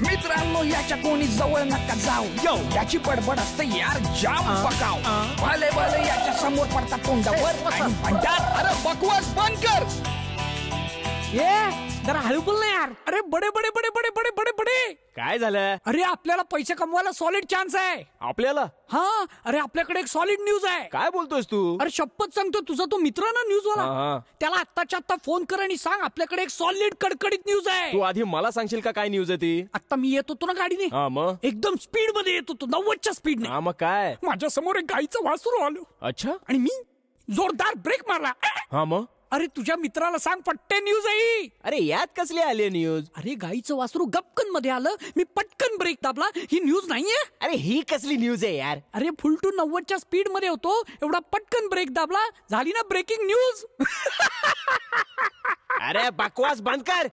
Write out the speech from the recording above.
मित्रांनो याच्या कोणी जवळ नका जाऊ यो याची बडबड असते यार जाम बकाव भले भले याच्या समोर पडतात तोंडावर आणि म्हणतात अरे बकवास बंद कर ये जरा हळू बोल ना यार. अरे बडे बडे बडे बडे बडे बडे बडे काय झालं? अरे आपल्याला पैसे कमवायला सॉलिड चान्स आहे. आपल्याला? हा अरे आपल्याकडे एक सॉलिड न्यूज आहे. काय बोलतोस तू? अरे शपथ सांगतो तुझा तो मित्र ना न्यूज वाला त्याला आत्ताच्या आत्ता फोन कर आणि सांग आपल्याकडे एक सॉलिड कडकडीत न्यूज आहे. तू आधी मला सांगशील का काय न्यूज आहे ती? आता मी येत होतो ना गाडीने मग एकदम स्पीड मध्ये येत होतो 90च्या स्पीडने. मग काय? माझ्या समोर एक गाईचं वासरू आलो. अच्छा. आणि मी जोरदार ब्रेक मारला. मग अरे तुझ्या मित्राला सांग पट्टे न्यूज आहे. अरे यात कसली आली न्यूज? अरे गाईचं वासरू गपकन मध्ये आलं मी पटकन ब्रेक दाबला. ही न्यूज नाहीये. अरे ही कसली न्यूज आहे यार? अरे फुल टू 90च्या स्पीड मध्ये होतो एवढा पटकन ब्रेक दाबला झाली ना ब्रेकिंग न्यूज. अरे बकवास बंद कर.